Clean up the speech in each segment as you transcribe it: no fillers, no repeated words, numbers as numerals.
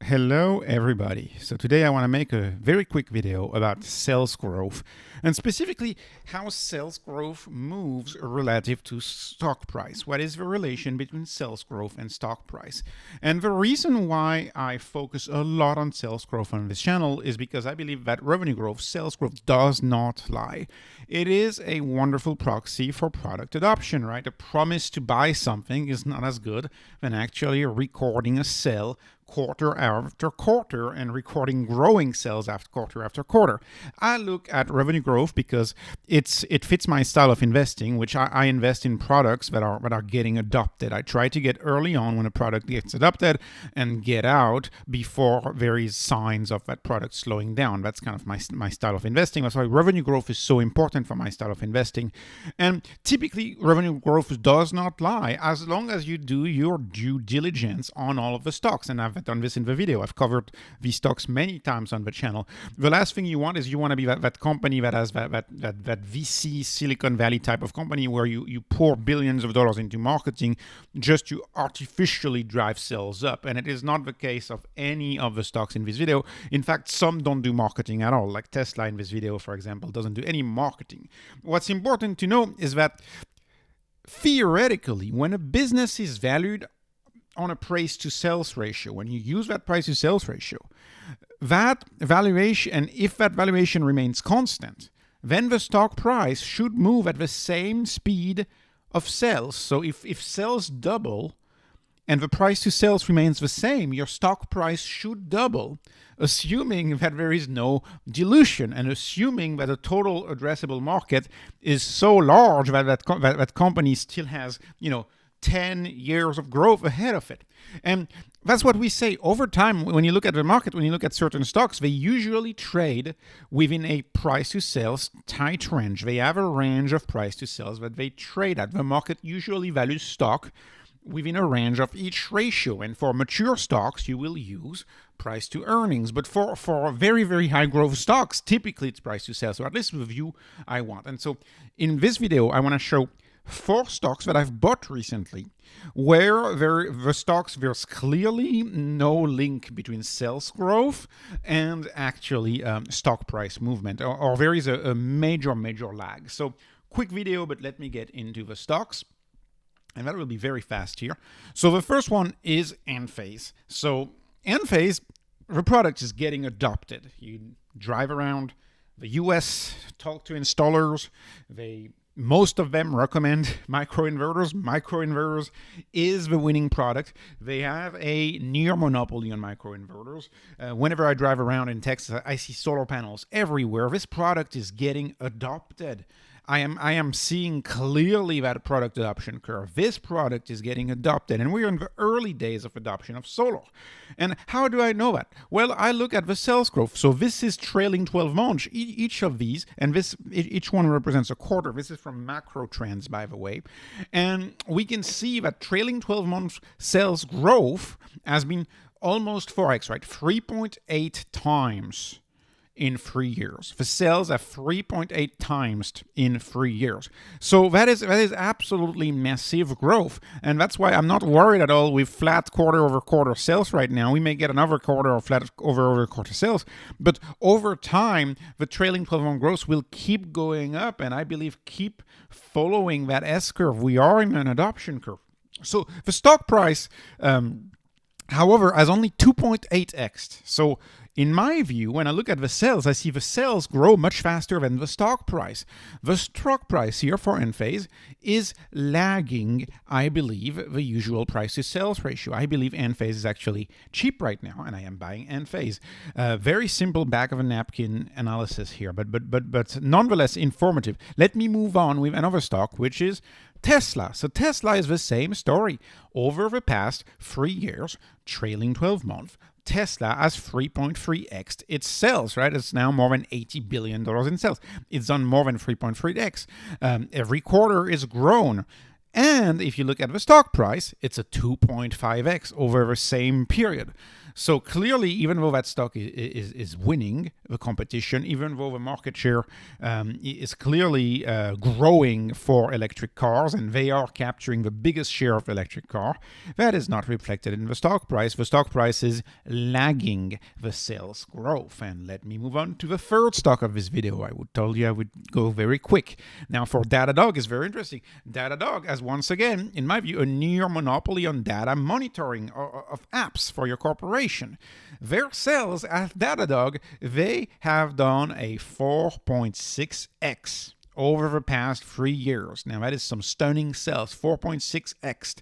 Hello everybody. So today I want to make a very quick video about sales growth and specifically how sales growth moves relative to stock price. What is the relation between sales growth and stock price? And the reason why I focus a lot on sales growth on this channel is because I believe that revenue growth, sales growth does not lie. It is a wonderful proxy for product adoption, right? A promise to buy something is not as good than actually recording a sale quarter after quarter and recording growing sales after quarter. I look at revenue growth because it fits my style of investing, which I invest in products that are getting adopted. I try to get early on when a product gets adopted and get out before there is signs of that product slowing down. That's kind of my style of investing. That's why revenue growth is so important for my style of investing. And typically revenue growth does not lie as long as you do your due diligence on all of the stocks. And I've done this in the video. I've covered these stocks many times on the channel. The last thing you want is you want to be that company that has that VC Silicon Valley type of company where you pour billions of dollars into marketing just to artificially drive sales up. And it is not the case of any of the stocks in this video. In fact, some don't do marketing at all. Like Tesla in this video, for example, doesn't do any marketing. What's important to know is that theoretically, when a business is valued on a price to sales ratio, when you use that price to sales ratio, that valuation, and if that valuation remains constant, then the stock price should move at the same speed of sales. So if sales double and the price to sales remains the same, your stock price should double, assuming that there is no dilution and assuming that the total addressable market is so large that company still has, 10 years of growth ahead of it. And that's what we say over time. When you look at the market, when you look at certain stocks, they usually trade within a price to sales tight range. They have a range of price to sales that they trade at. The market usually values stock within a range of each ratio. And for mature stocks, you will use price to earnings. But for very, very high growth stocks, typically it's price to sales. So at least the view I want. And so in this video, I want to show 4 stocks that I've bought recently where there's clearly no link between sales growth and actually stock price movement, or there is a major lag. So quick video, but let me get into the stocks. And that will be very fast here. So the first one is Enphase. So Enphase, the product is getting adopted. You drive around the US, talk to installers, most of them recommend microinverters. Microinverters is the winning product. They have a near monopoly on microinverters. Whenever I drive around in Texas, I see solar panels everywhere. This product is getting adopted. I am seeing clearly that product adoption curve. This product is getting adopted, and we're in the early days of adoption of solar. And how do I know that? Well, I look at the sales growth. So this is trailing 12 months, each of these, and each one represents a quarter. This is from Macro Trends, by the way. And we can see that trailing 12 months sales growth has been almost 4x, right? 3.8 times. In 3 years. The sales are 3.8 times in 3 years. So that is absolutely massive growth. And that's why I'm not worried at all with flat quarter over quarter sales right now. We may get another quarter of flat over quarter sales, but over time, the trailing 12-month growth will keep going up and I believe keep following that S-curve. We are in an adoption curve. So the stock price, however, has only 2.8x. So in my view, when I look at the sales, I see the sales grow much faster than the stock price. The stock price here for Enphase is lagging, I believe, the usual price to sales ratio. I believe Enphase is actually cheap right now, and I am buying Enphase. Very simple back of a napkin analysis here, but nonetheless informative. Let me move on with another stock, which is Tesla. So Tesla is the same story. Over the past 3 years, trailing 12 months, Tesla has 3.3x its sales, right? It's now more than $80 billion in sales. It's done more than 3.3x. Every quarter is grown. And if you look at the stock price, it's a 2.5x over the same period. So clearly, even though that stock is winning the competition, even though the market share is clearly growing for electric cars, and they are capturing the biggest share of the electric car, that is not reflected in the stock price. The stock price is lagging the sales growth. And let me move on to the third stock of this video. I would told you I would go very quick. Now for Datadog, it's very interesting. Datadog has once again, in my view, a near monopoly on data monitoring of apps for your corporation. Their sales at Datadog, they have done a 4.6x over the past 3 years. Now that is some stunning sales, 4.6x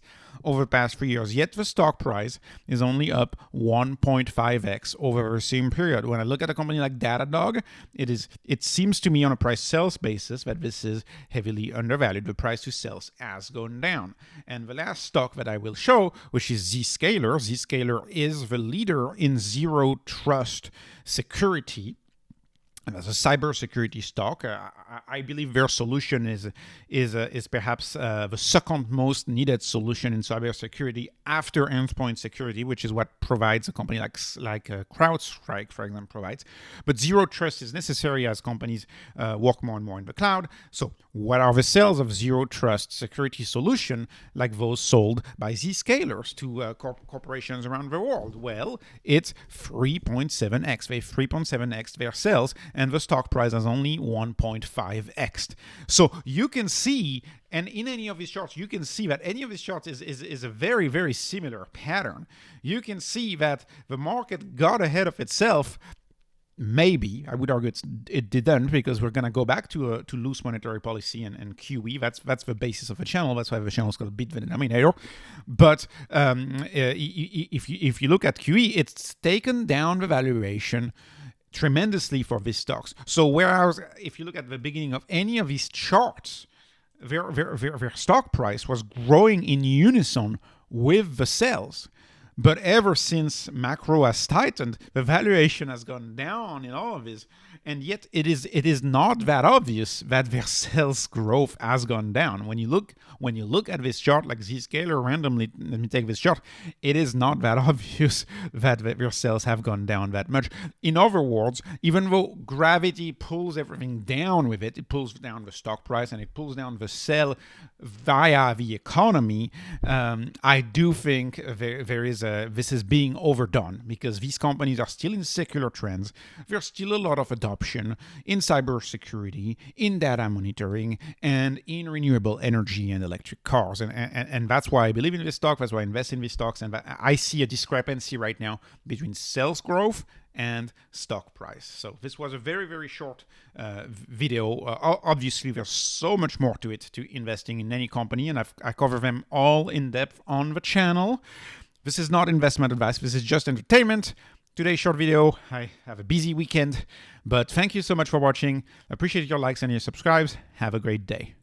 over the past 3 years. Yet the stock price is only up 1.5x over the same period. When I look at a company like Datadog, it seems to me on a price sales basis that this is heavily undervalued. The price to sales has gone down. And the last stock that I will show, which is Zscaler. Zscaler is the leader in zero trust security. As a cybersecurity stock, I believe their solution is perhaps the second most needed solution in cybersecurity after endpoint security, which is what provides a company like CrowdStrike, for example, provides. But zero trust is necessary as companies work more and more in the cloud. So what are the sales of zero trust security solution like those sold by Zscalers to corporations around the world? Well, it's 3.7x. They 3.7x their sales, and the stock price has only 1.5x. So you can see, and in any of these charts, you can see that any of these charts is a very, very similar pattern. You can see that the market got ahead of itself. Maybe, I would argue it didn't, because we're going to go back to loose monetary policy and QE. That's the basis of a channel. That's why the channel is called beat the denominator. But if you look at QE, it's taken down the valuation tremendously for these stocks. So whereas if you look at the beginning of any of these charts, their stock price was growing in unison with the sales. But ever since macro has tightened, the valuation has gone down in all of this, and yet it is not that obvious that their sales growth has gone down. When you look at this chart, like Zscaler randomly, let me take this chart, it is not that obvious that their sales have gone down that much. In other words, even though gravity pulls everything down with it, it pulls down the stock price and it pulls down the sell via the economy. I do think there is this is being overdone, because these companies are still in secular trends. There's still a lot of adoption in cybersecurity, in data monitoring, and in renewable energy and electric cars. And that's why I believe in this stock. That's why I invest in these stocks. And I see a discrepancy right now between sales growth and stock price. So this was a very, very short video. Obviously, there's so much more to it, to investing in any company, and I cover them all in depth on the channel. This is not investment advice. This is just entertainment. Today's short video. I have a busy weekend, but thank you so much for watching. I appreciate your likes and your subscribes. Have a great day.